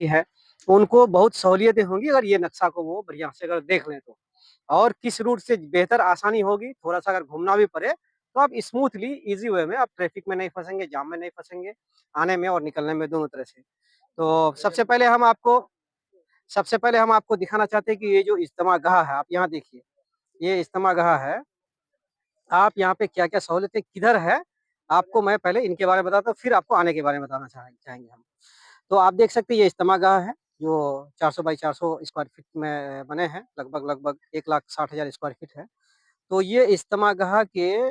की है, उनको बहुत सहूलियतें होंगी अगर ये नक्शा को वो बढ़िया से अगर देख लें तो। और किस रूट से बेहतर आसानी होगी, थोड़ा-सा अगर घूमना भी पड़े, तो आप स्मूथली ईज़ी वे में आप ट्रैफिक में नहीं फँसेंगे, जाम में नहीं फँसेंगे, आने में और निकलने में दोनों तरह से। तो सबसे पहले हम आपको दिखाना चाहते हैं कि ये जो इज्तिमागाह है, आप यहाँ देखिए, ये इज्तिमागाह है। आप यहाँ पे क्या-क्या सहूलतें किधर है, आपको मैं पहले इनके बारे में बताता हूँ, फिर आपको आने के बारे में बताना चाहेंगे हम। तो आप देख सकते हैं ये इज्तिमागाह है, जो 400 बाई 400 स्क्वायर फीट में बने हैं, लगभग 1,60,000 स्क्वायर फीट है। तो ये इज्तिमागाह के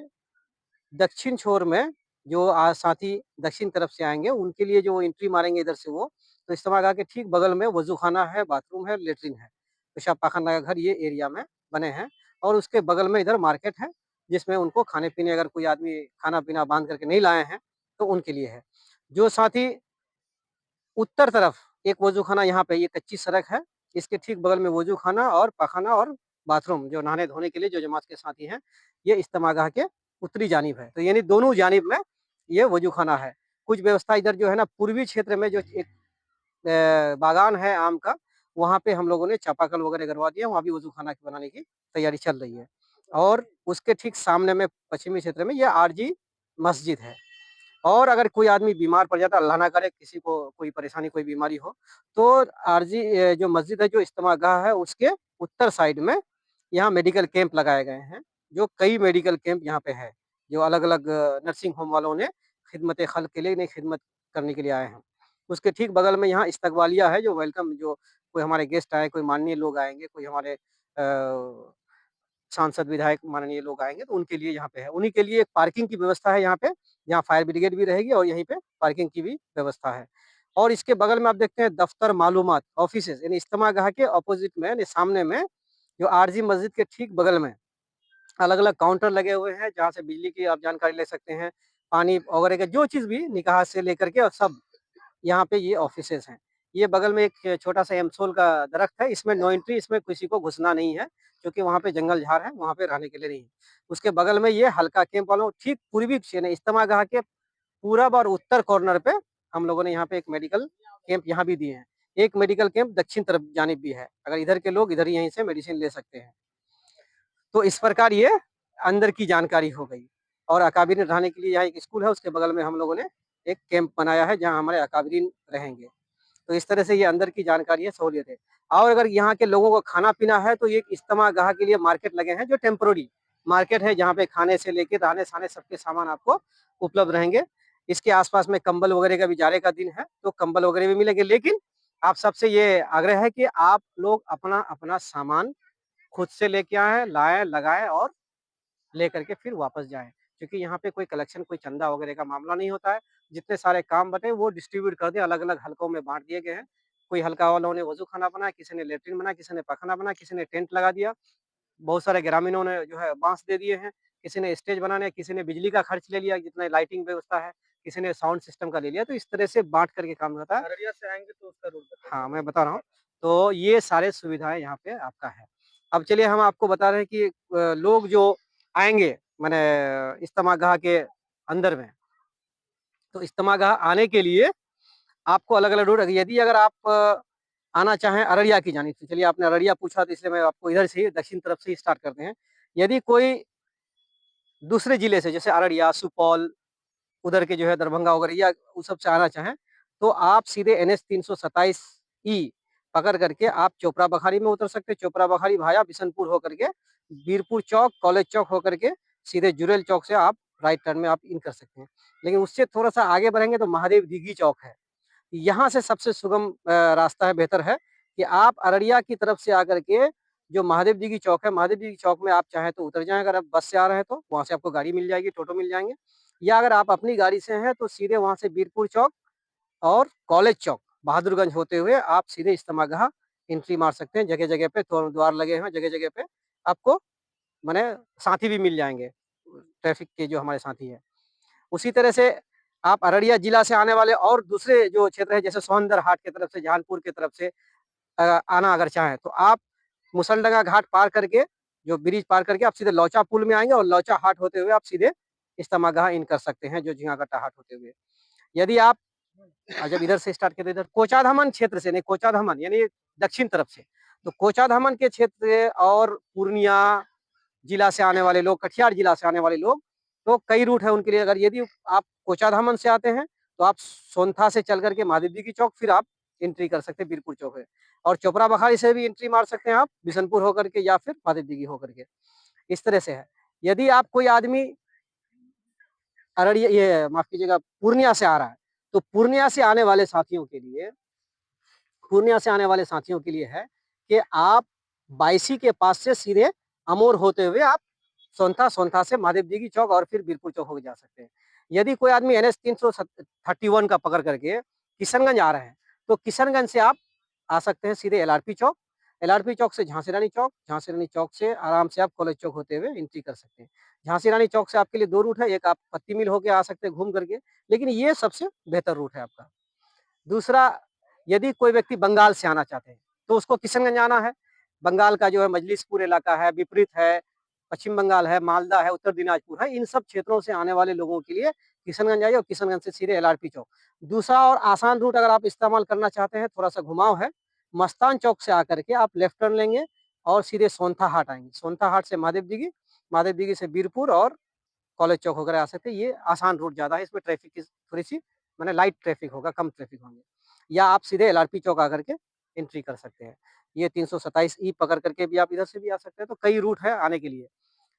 दक्षिण छोर में जो साथी दक्षिण तरफ से आएँगे, उनके लिए जो एंट्री मारेंगे इधर से वो, तो इज्तिमागाह के ठीक बगल में वज़ूखाना है, बाथरूम है, लैट्रिन है। पेशाब पाख़ाना का घर ये एरिया में बने हैं और उसके बगल में इधर मार्केट है, जिसमें उनको खाने-पीने अगर कोई आदमी खाना-पीना बाँध करके नहीं लाए हैं, तो उनके लिए है। जो साथी उत्तर तरफ एक वज़ूखाना यहाँ पे ये कच्ची सड़क है, इसके ठीक बगल में वज़ूखाना और पाख़ाना और बाथरूम जो नहाने-धोने के लिए जो जमात के साथी हैं, ये इज्तिमागाह के उत्तरी जानिब है। तो यानी दोनों जानिब में ये वज़ूखाना है। कुछ व्यवस्था इधर जो है ना पूर्वी क्षेत्र में जो एक बागान है आम का, वहाँ पे हम लोगों ने चापाकल वगैरह गड़वा दिया, वहाँ भी वज़ूखाना बनाने की तैयारी चल रही है। और उसके ठीक सामने में पश्चिमी क्षेत्र में ये आरजी मस्जिद है। और अगर कोई आदमी बीमार पड़ जाता है, अल्लाह ना करे किसी को कोई परेशानी, कोई बीमारी हो, तो जो मस्जिद है, जो इज्तिमागाह है, उसके उत्तर साइड में यहाँ मेडिकल कैंप लगाए गए हैं, जो कई मेडिकल कैंप यहाँ पे है, जो अलग-अलग नर्सिंग होम वालों ने खिदमत खल्क के लिए, इन्हें खिदमत करने के लिए आए हैं। उसके ठीक बगल में यहाँ इस्तकबालिया है, जो वेलकम जो कोई हमारे गेस्ट आए, कोई माननीय लोग आएँगे, कोई हमारे सांसद, विधायक माननीय लोग आएँगे तो उनके लिए यहाँ पे है। उन्हीं के लिए एक पार्किंग की व्यवस्था है यहाँ पे, जहाँ फायर ब्रिगेड भी रहेगी और यहीं पे पार्किंग की भी व्यवस्था है। और इसके बगल में आप देखते हैं दफ्तर मालूमात ऑफिसेज़ यानी इज्तिमागाह के अपोज़िट में यानी सामने में जो आरजी मस्जिद के ठीक बगल में अलग-अलग काउंटर लगे हुए हैं, जहाँ से बिजली की आप जानकारी ले सकते हैं, पानी वगैरह का जो चीज़ भी निकाह से लेकर के और सब यहाँ पे ये ऑफिसेज़ हैं। ये बगल में एक छोटा-सा एमसोल का दरख्त है, इसमें नो एंट्री, इसमें किसी को घुसना नहीं है, क्योंकि वहाँ पे जंगल-झाड़ है, वहाँ पे रहने के लिए नहीं है। उसके बगल में ये हल्का कैंप वालों ठीक पूर्वी यानी इज्तिमागाह के पूरब और उत्तर कॉर्नर पे हम लोगों ने यहाँ पे एक मेडिकल कैंप यहाँ भी दिए हैं। एक मेडिकल कैंप दक्षिण तरफ जानिब भी है, अगर इधर के लोग इधर ही यहीं से मेडिसिन ले सकते हैं। तो इस प्रकार ये अंदर की जानकारी हो गई और अकाबिरीन रहने के लिए यहाँ एक स्कूल है, उसके बगल में हम लोगों ने एक कैंप बनाया है, जहाँ हमारे अकाबिरीन रहेंगे। तो इस तरह से ये अंदर की जानकारी है, सहूलियत है। और अगर यहाँ के लोगों को खाना-पीना है तो ये इज्तिमागाह के लिए मार्केट लगे हैं जो टेम्परेरी मार्केट है, जहाँ पे खाने से लेके रहने-सहने सबके सामान आपको उपलब्ध रहेंगे। इसके आस-पास में कंबल वगैरह का भी जाड़े का दिन है, तो कंबल वगैरह भी मिलेंगे। लेकिन आप सबसे ये आग्रह है कि आप लोग अपना-अपना सामान खुद से लेके आएँ, लाएँ, लगाएँ और लेकर के फिर वापस जाएँ। क्योंकि यहाँ पे कोई कलेक्शन, कोई चंदा वगैरह का मामला नहीं होता है। जितने सारे काम बटे वो डिस्ट्रीब्यूट कर दिए, अलग-अलग हलकों में बाँट दिए गए हैं। कोई हलका वालों ने वज़ूखाना बनाया, किसी ने लैट्रिन बनाया, किसी ने पाख़ाना बनाया, किसी ने टेंट लगा दिया। बहुत सारे ग्रामीणों ने जो है बाँस दे दिए हैं, किसी ने स्टेज बनाने, किसी ने बिजली का खर्च ले लिया, जितना लाइटिंग व्यवस्था है, किसी ने साउंड सिस्टम का ले लिया, तो इस तरह से बाँट करके काम होता है। अररिया से आएँगे तो उसका रूट बताइए। हाँ, मैं बता रहा हूँ। तो ये सारे सुविधाएँ यहाँ पे आपका है। अब चलिए हम आपको बता रहे हैं कि लोग जो आएँगे माने इज्तिमागाह के अंदर में, तो इज्तिमागाह आने के लिए आपको अलग-अलग रूट यदि अगर आप आना चाहें अररिया की जानिब से, चलिए आपने अररिया पूछा तो इसलिए मैं आपको इधर से ही दक्षिण तरफ से ही स्टार्ट करते हैं। यदि कोई दूसरे जिले से जैसे अररिया, सुपौल, उधर के जो है दरभंगा वगैरह या उस सब से आना चाहें, तो आप सीधे एनएच 327 ई पकड़ करके आप चोपड़ा बखारी में उतर सकते हैं। चोपड़ा बखारी भाया बिशनपुर होकर के बीरपुर चौक, कॉलेज चौक होकर के सीधे जुरेल चौक से आप राइट टर्न में आप इन कर सकते हैं। लेकिन उससे थोड़ा-सा आगे बढ़ेंगे तो महादेव दीघी चौक है। यहाँ से सबसे सुगम रास्ता है, बेहतर है कि आप अररिया की तरफ से आकर के जो महादेव जी की चौक है, महादेव जी की चौक में आप चाहें तो उतर जाएँ, अगर आप बस से आ रहे हैं तो, वहाँ से आपको गाड़ी मिल जाएगी, टोटो मिल जाएँगे। या अगर आप अपनी गाड़ी से हैं तो सीधे वहाँ से बीरपुर चौक और कॉलेज चौक, बहादुरगंज होते हुए आप सीधे इज्तिमागाह एंट्री मार सकते हैं। जगह-जगह पे तो द्वार लगे हुए हैं, जगह-जगह पे आपको माने साथी भी मिल जाएँगे, ट्रैफिक के जो हमारे साथी हैं। उसी तरह से आप अररिया जिला से आने वाले और दूसरे जो क्षेत्र है जैसे सोहंदर हाट की तरफ से, जहानपुर की तरफ से आना अगर चाहें तो आप मुसलडंगा घाट पार करके, जो ब्रिज पार करके आप सीधे लौचा पुल में आएँगे और लौचा हाट होते हुए आप सीधे इज्तिमागाह इन कर सकते हैं, जो झिंगाकट्टा हाट होते हुए। यदि आप और जब इधर से स्टार्ट किया तो इधर कोचाधामन क्षेत्र से, नहीं कोचाधामन यानी दक्षिण तरफ से, तो कोचाधामन के क्षेत्र और पूर्णिया जिला से आने वाले लोग, कटिहार जिला से आने वाले लोग, तो कई रूट है उनके लिए। अगर यदि आप कोचाधामन से आते हैं तो आप सोनथा से चल करके महादेव जी की चौक, फिर आप एंट्री कर सकते हैं बीरपुर चौक है, और चोपड़ा बखारी से भी एंट्री मार सकते हैं आप बिशनपुर होकर के या फिर महादेव जी की होकर के। इस तरह से है। यदि आप कोई आदमी अररिया, ये माफ कीजिएगा, पूर्णिया से आ रहा है, तो पूर्णिया से आने वाले साथियों के लिए, पूर्णिया से आने वाले साथियों के लिए है कि आप बाईसी के पास से सीधे अमोर होते हुए आप सोनथा, सोनथा से महादेव जी की चौक और फिर बीरपुर चौक होकर जा सकते हैं। यदि कोई आदमी NH 331 का पकड़ करके किशनगंज आ रहे हैं, तो किशनगंज से आप आ सकते हैं सीधे LRP चौक, LRP चौक से झांसी रानी चौक, झांसी रानी चौक से आराम से आप कॉलेज चौक होते हुए एंट्री कर सकते हैं। झांसी रानी चौक से आपके लिए 2 रूट है, एक आप पत्ती मिल होके आ सकते हैं घूम करके, लेकिन ये सबसे बेहतर रूट है आपका। दूसरा, यदि कोई व्यक्ति बंगाल से आना चाहते हैं, तो उसको किशनगंज आना है। बंगाल का जो है मजलिसपुर इलाका है, विपरीत है, पश्चिम बंगाल है, मालदा है, उत्तर दिनाजपुर है, इन सब क्षेत्रों से आने वाले लोगों के लिए किशनगंज आइए और किशनगंज से सीधे LRP चौक। दूसरा और आसान रूट अगर आप इस्तेमाल करना चाहते हैं, थोड़ा सा घुमाव है, मस्तान चौक से आकर के आप लेफ्ट टर्न लेंगे और सीधे सोनथा हाट आएंगे। सोनथा हाट से महादेव दिघी, महादेव दिघी से बीरपुर और कॉलेज चौक होकर आ सकते हैं। ये आसान रूट ज्यादा है, इसमें ट्रैफिक की थोड़ी सी मैंने लाइट ट्रैफिक होगा, कम ट्रैफिक होंगे। या आप सीधे LRP चौक आकर के एंट्री कर सकते हैं। ये 327E पकड़ करके भी आप इधर से भी आ सकते हैं। तो कई रूट है आने के लिए।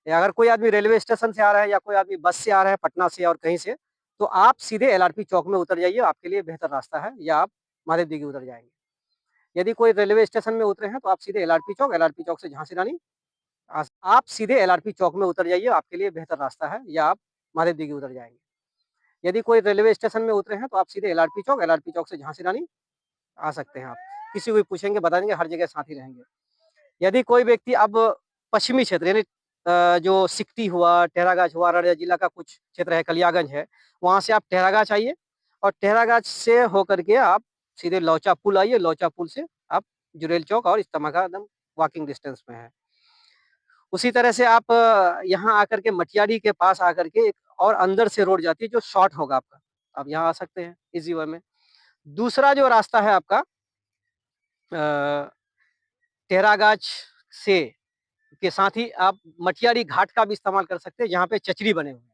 या अगर कोई आदमी रेलवे स्टेशन से आ रहा है या कोई आदमी बस से आ रहा है पटना से और कहीं से, तो आप सीधे LRP चौक में उतर जाइए, आपके लिए बेहतर रास्ता है, या आप महादेव दिघी उतर जाएंगे। यदि कोई रेलवे स्टेशन में उतरे हैं तो आप सीधे LRP चौक, LRP चौक से झांसी रानी, आप सीधे LRP चौक में उतर जाइए, आपके लिए बेहतर रास्ता है, या आप महादेव दिघी उतर जाएंगे। यदि कोई रेलवे स्टेशन में उतरे हैं तो आप सीधे LRP चौक, LRP चौक से झांसी रानी आ सकते हैं आप। किसी को भी पूछेंगे बता देंगे, हर जगह साथ ही रहेंगे। यदि कोई व्यक्ति अब पश्चिमी क्षेत्र यानी जो सिकटी हुआ, टेहरागाछ हुआ, अररिया जिला का कुछ क्षेत्र है, कलियागंज है, वहां से आप टेहरागाछ आइए और टेहरागाछ से होकर के आप सीधे लौचा पुल आइए, लौचा पुल से आप जुरेल चौक और इस्तेमा का एकदम वॉकिंग डिस्टेंस में है। उसी तरह से आप यहाँ आकर के मटियारी के पास आकर के एक और अंदर से रोड जाती है जो शॉर्ट होगा आपका, आप यहाँ आ सकते हैं इजी वे में। दूसरा जो रास्ता है आपका टेहरागाछ से के साथ ही आप मटियारी घाट का भी इस्तेमाल कर सकते हैं, जहाँ पे चचरी बने हुए हैं।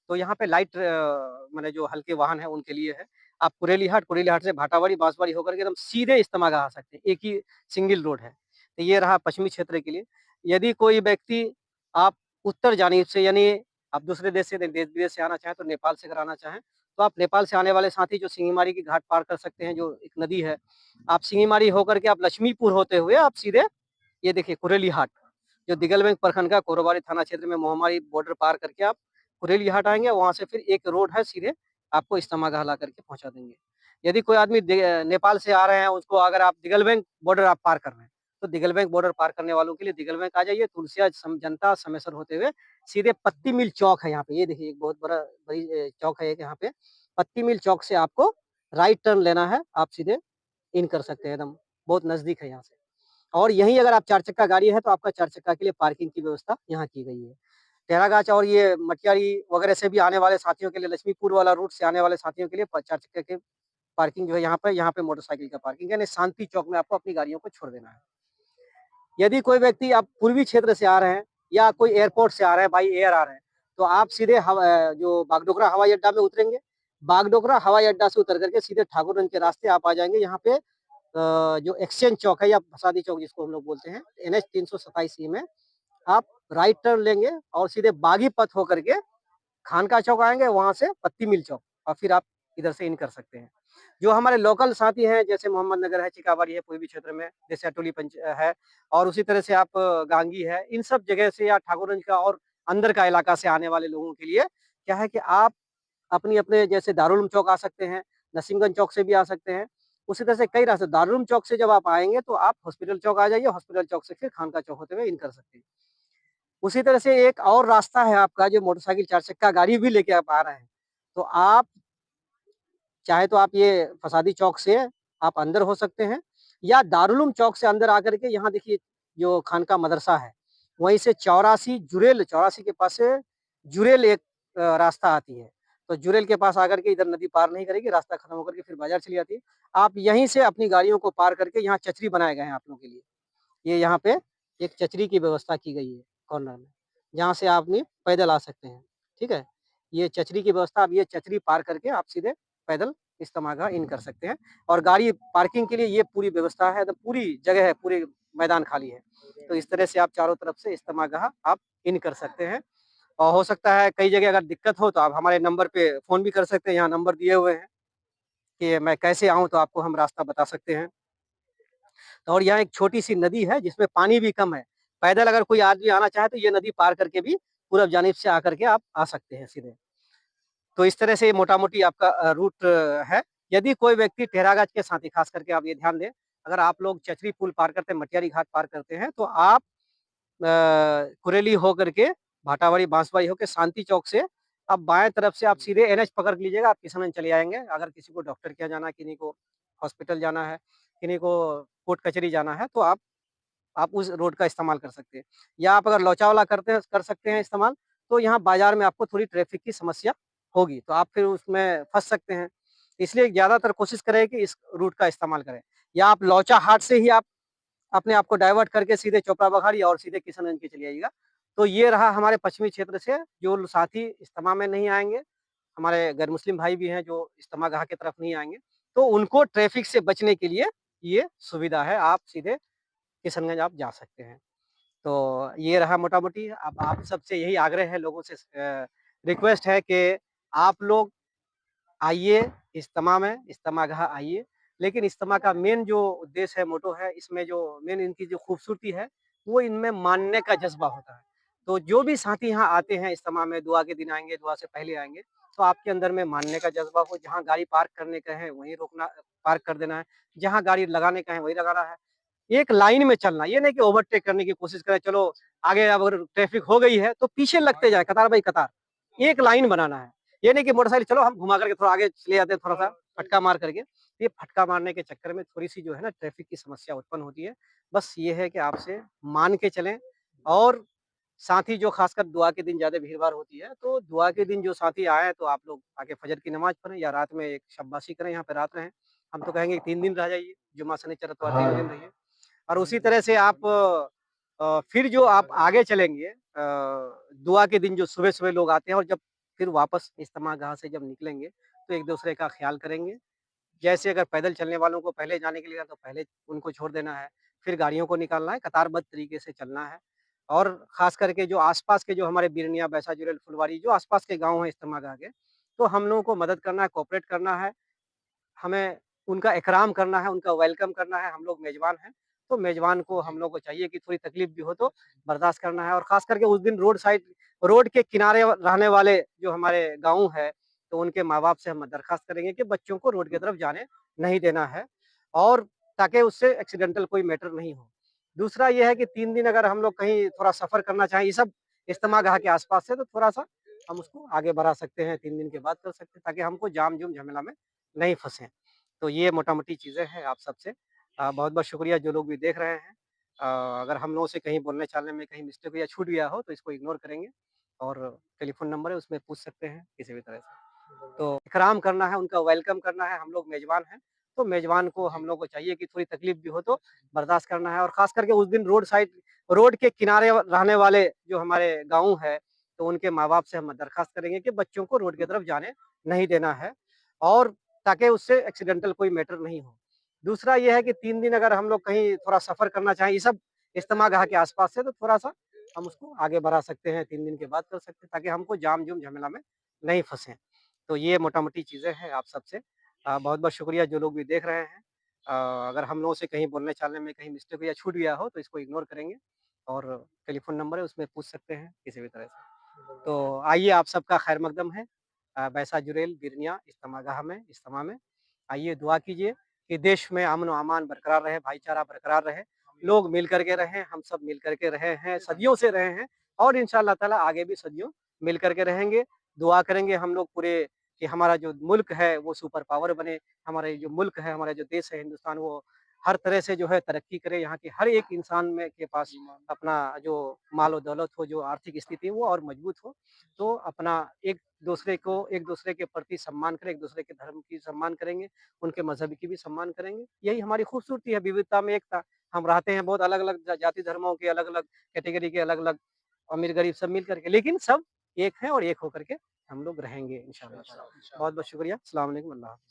तो यहाँ पे लाइट मैंने जो हल्के वाहन है उनके लिए है। आप कुरेली हाट से भाटावाड़ी, बांसवाड़ी होकर के एकदम सीधे इस्तेमाल आ सकते हैं, एक ही सिंगल रोड है। तो ये रहा पश्चिमी क्षेत्र के लिए। यदि कोई व्यक्ति आप उत्तर जानिब से यानी आप दूसरे देश से, देश विदेश से आना चाहें, तो नेपाल से अगर आना चाहें, तो आप नेपाल से आने वाले साथी जो सिंगीमारी की घाट पार कर सकते हैं, जो एक नदी है। आप सिंगीमारी होकर के आप लक्ष्मीपुर होते हुए आप सीधे, ये देखिए कुरेली हाट, जो दिगलबैंक प्रखंड का कोरोबारी थाना क्षेत्र में मोहमारी बॉर्डर पार करके आप कुरेली हाट आएंगे, वहां से फिर एक रोड है सीधे आपको इस्तेमा गहला करके पहुंचा देंगे। यदि कोई आदमी नेपाल से आ रहे हैं, उसको अगर आप दिगलबैंक बॉर्डर आप पार कर रहे हैं, तो दिगलबैंक बॉर्डर पार करने वालों के लिए दिगलबैंक आ जाइए, तुलसिया जनता समेसर होते हुए सीधे पत्ती मिल चौक है यहाँ पे, ये देखिए एक बहुत बड़ी चौक है एक यहाँ पे, पत्ती मिल चौक से आपको राइट टर्न लेना है, आप सीधे इन कर सकते हैं, एकदम बहुत नजदीक है यहाँ से। और यहीं अगर आप 4 चक्का गाड़ी है तो आपका 4 चक्का के लिए पार्किंग की व्यवस्था यहाँ की गई है। टेहरागाछ और ये मटियारी वगैरह से भी आने वाले साथियों के लिए, लक्ष्मीपुर वाला रूट से आने वाले साथियों के लिए 4 चक्के के पार्किंग जो है यहाँ पे मोटरसाइकिल का पार्किंग, यानी शांति चौक में आपको अपनी गाड़ियों को छोड़ देना है। यदि कोई व्यक्ति आप पूर्वी क्षेत्र से आ रहे हैं या कोई एयरपोर्ट से आ रहे हैं, बाई एयर आ रहे हैं, तो आप सीधे जो बागडोगरा हवाई अड्डा में उतरेंगे। बागडोगरा हवाई अड्डा से उतर करके सीधे ठाकुरगंज के रास्ते आप आ जाएंगे। यहाँ पे जो एक्सचेंज चौक है या फसादी चौक जिसको हम लोग बोलते हैं, NH 327E में आप राइट टर्न लेंगे और सीधे बागी पथ होकर के खानका चौक आएंगे, वहां से पत्ती मिल चौक, और फिर आप इधर से इन कर सकते हैं। जो हमारे लोकल साथी हैं, जैसे मोहम्मद नगर है, चिकाबाड़ी है, पूर्वी क्षेत्र में जैसे अटोली पंच है, और उसी तरह से आप गांगी है, इन सब जगह से या ठाकुरगंज का और अंदर का इलाका से आने वाले लोगों के लिए क्या है कि आप अपनी अपने जैसे दारुल चौक आ सकते हैं, नसीमगंज चौक से भी आ सकते हैं। उसी तरह से कई रास्ते, दारुल चौक से जब आप आएंगे तो आप हॉस्पिटल चौक आ जाइए, हॉस्पिटल चौक से फिर खानका चौक होते हुए इन कर सकते हैं। उसी तरह से एक और रास्ता है आपका, जो मोटरसाइकिल 4 चक्का गाड़ी भी लेके आप आ रहे हैं, तो आप चाहे तो आप ये फसादी चौक से आप अंदर हो सकते हैं, या दारुल चौक से अंदर आकर के यहाँ देखिए जो खानका मदरसा है, वहीं से 84 जुरेल, 84 के पास से जुरेल एक रास्ता आती है, तो जुरेल के पास आकर के इधर नदी पार नहीं करेगी, रास्ता खत्म होकर के फिर बाज़ार चली जाती है। आप यहीं से अपनी गाड़ियों को पार करके यहाँ चचरी बनाए गए हैं आप लोगों के लिए। ये यहाँ पे एक चचरी की व्यवस्था की गई है कॉर्नर में, जहाँ से आप नहीं पैदल आ सकते हैं, ठीक है? ये चचरी की व्यवस्था, आप ये चचरी पार करके आप सीधे पैदल इज्तिमागाह इन कर सकते हैं और गाड़ी पार्किंग के लिए ये पूरी व्यवस्था है, तो पूरी जगह है, पूरे मैदान खाली है। तो इस तरह से आप चारों तरफ से इज्तिमागाह आप इन कर सकते हैं और हो सकता है कई जगह अगर दिक्कत हो तो आप हमारे नंबर पे फ़ोन भी कर सकते हैं, यहाँ नंबर दिए हुए हैं कि मैं कैसे आऊँ तो आपको हम रास्ता बता सकते हैं। और यहाँ एक छोटी-सी नदी है जिसमें पानी भी कम है। पैदल अगर कोई आदमी आना चाहे तो ये नदी पार करके भी पूरब जानिब से आकर के आप आ सकते हैं सीधे। तो इस तरह से मोटा-मोटी आपका रूट है। यदि कोई व्यक्ति टेहरागंज के साथ ही ख़ास करके आप ये ध्यान दें, अगर आप लोग चचरी पुल पार करते हैं, मटियारी घाट पार करते हैं तो आप कुरेली होकर के, भाटावाड़ी, बांसवाड़ी होके शांति चौक से आप बाएँ तरफ से आप सीधे एनएच पकड़ के लीजिएगा, आप किशनगंज चले आएँगे। अगर किसी को डॉक्टर के यहाँ जाना है, किन्हीं को हॉस्पिटल जाना है, किन्हीं को कोर्ट कचहरी जाना है, तो आप उस रोड का इस्तेमाल कर सकते हैं। या आप अगर लोचावाला कर सकते हैं इस्तेमाल, तो यहाँ बाज़ार में आपको थोड़ी ट्रैफ़िक की समस्या होगी, तो आप फिर उसमें फँस सकते हैं। इसलिए ज़्यादातर कोशिश करें कि इस रूट का इस्तेमाल करें। या आप लौचा हाट से ही आप अपने आप को डाइवर्ट करके सीधे चोपड़ा बखारी और सीधे किशनगंज के चले आइएगा। तो ये रहा हमारे पश्चिमी क्षेत्र से जो साथी इज्तिमा में नहीं आएँगे, हमारे गैर मुस्लिम भाई भी हैं जो इज्तिमागाह की तरफ नहीं आएँगे, तो उनको ट्रैफ़िक से बचने के लिए ये सुविधा है, आप सीधे किशनगंज आप जा सकते हैं। तो ये रहा मोटा-मोटी। अब आप सबसे यही आग्रह है लोगों से रिक्वेस्ट है कि आप लोग आइए इज्तिमा में, इज्तिमागाह आइए। लेकिन इज्तिमा का मेन जो उद्देश्य है, मोटो है, इसमें जो मेन इनकी जो खूबसूरती है, वो इनमें मानने का जज़्बा होता है। तो जो भी साथी यहाँ आते हैं इज्तिमा में, दुआ के दिन आएँगे, दुआ से पहले आएँगे, तो आपके अंदर में मानने का जज़्बा हो, जहाँ गाड़ी पार्क करने का है, वहीं रोकना पार्क कर देना है, जहाँ गाड़ी लगाने का है, वहीं लगाना है। एक लाइन में चलना, ये नहीं कि ओवरटेक करने की कोशिश करें, चलो आगे अगर ट्रैफिक हो गई है, तो पीछे लगते जाएँ कतार बाई कतार। एक लाइन बनाना है। ये नहीं कि मोटरसाइकिल चलो हम घुमा करके थोड़ा आगे चले जाते हैं थोड़ा-सा फटका मार करके। ये फटका मारने के चक्कर में थोड़ी-सी जो है ना ट्रैफिक की समस्या उत्पन्न होती है। बस ये है कि आपसे मान के चलें और साथ ही जो खासकर दुआ के दिन ज़्यादा भीड़-भाड़ होती है, तो दुआ के दिन जो साथी आएँ तो आप लोग आके फजर की नमाज़ पढ़ें या रात में एक शबबासी करें, यहाँ पे रात रहें। हम तो कहेंगे 3 दिन रह जाइए, जुम्मा, शनिचर, इतवार 3 दिन रहिए। और उसी तरह से आप फिर जो आप आगे चलेंगे दुआ के दिन जो सुबह-सुबह लोग आते हैं और जब फिर वापस इज्तिमागाह से जब निकलेंगे, तो एक-दूसरे का ख़्याल करेंगे। जैसे अगर पैदल चलने वालों को पहले जाने के लिए तो पहले उनको छोड़ देना है, फिर गाड़ियों को निकालना है, कतारबद्ध तरीके से चलना है। और ख़ास करके जो आस-पास के जो हमारे बिरनिया, बैसा, जुरेल, फुलवारी जो आस-पास के गाँव हैं इज्तिमागाह के, तो हम लोगों को मदद करना है, कोऑपरेट करना है। हमें उनका इकराम करना है, उनका वेलकम करना है, हम लोग मेज़बान हैं, तो मेज़बान को हम लोगों को चाहिए कि थोड़ी तकलीफ़ भी हो तो बर्दाश्त करना है और ख़ास करके उस दिन रोड के किनारे रहने वाले जो हमारे गाँव है, तो उनके माँ-बाप से हम दरख़्वास्त करेंगे कि बच्चों को रोड की तरफ जाने नहीं देना है और ताकि उससे एक्सीडेंटल कोई मैटर नहीं हो। दूसरा ये है कि 3 दिन अगर हम लोग कहीं थोड़ा सफ़र करना चाहें, ये सब इज्तिमागाह के आस-पास से तो थोड़ा-सा हम उसको आगे बढ़ा सकते हैं, 3 दिन के बाद कर सकते हैं ताकि हमको जाम-जुम झमेला में नहीं फँसे। तो ये मोटा-मोटी चीज़ें हैं आप सबसे। बहुत-बहुत शुक्रिया जो लोग भी देख रहे हैं। अगर हम लोगों से कहीं बोलने-चालने में कहीं मिस्टेक या छूट गया हो तो इसको इग्नोर करेंगे और टेलीफ़ोन नंबर है उसमें पूछ सकते हैं किसी भी तरह से। तो इकराम करना है, उनका वेलकम करना है, हम लोग मेज़बान हैं, तो मेज़बान को हम लोग को चाहिए कि थोड़ी तकलीफ़ भी हो तो बर्दाश्त करना है और ख़ास करके उस दिन रोड के किनारे रहने वाले जो हमारे गाँव है, तो उनके माँ-बाप से हम दरख़्वास्त करेंगे कि बच्चों को रोड की तरफ जाने नहीं देना है और ताकि उससे एक्सीडेंटल कोई मैटर नहीं हो। दूसरा ये है कि 3 दिन अगर हम लोग कहीं थोड़ा सफ़र करना चाहें, ये सब इज्तिमागाह के आस-पास से तो थोड़ा-सा हम उसको आगे बढ़ा सकते हैं, 3 दिन के बाद कर सकते हैं ताकि हमको जाम-जुम झमेला में नहीं फँसे। तो ये मोटा-मोटी चीज़ें हैं आप सबसे। बहुत-बहुत शुक्रिया जो लोग भी देख रहे हैं। अगर हम लोगों से कहीं बोलने-चालने में कहीं मिस्टेक या छूट गया हो तो इसको इग्नोर करेंगे और टेलीफ़ोन नंबर है उसमें पूछ सकते हैं किसी भी तरह से। तो आइए आप सबका खैर मकदम है। बैसा जुरेल, बिरनिया इज्तिमा में आइए दुआ कीजिए कि देश में अमन व अमान बरकरार रहे, भाईचारा बरकरार रहे, लोग मिल कर के रहें, हम सब मिल कर के रहे हैं, सदियों से रहे हैं और इंशाअल्लाह ताला आगे भी सदियों मिल कर के रहेंगे। दुआ करेंगे हम लोग पूरे कि हमारा जो मुल्क है वो सुपर पावर बने, हमारे जो मुल्क है, हमारा जो देश है हिंदुस्तान वो हर तरह से जो है तरक्की करे, यहाँ के हर एक इंसान में के पास अपना जो माल और दौलत हो, जो आर्थिक स्थिति है वो और मजबूत हो। तो अपना एक-दूसरे के प्रति सम्मान करें, एक-दूसरे के धर्म की सम्मान करेंगे, उनके मज़हब की भी सम्मान करेंगे। यही हमारी खूबसूरती है, विविधता में एकता। हम रहते हैं बहुत अलग-अलग जाति धर्मों के, अलग-अलग कैटेगरी के, अलग-अलग अमीर-गरीब सब मिल कर के, लेकिन सब एक हैं और एक होकर के हम लोग रहेंगे इंशाअल्लाह ताला। बहुत-बहुत शुक्रिया। अस्सलाम वालेकुम, अल्लाह हाफ़िज़।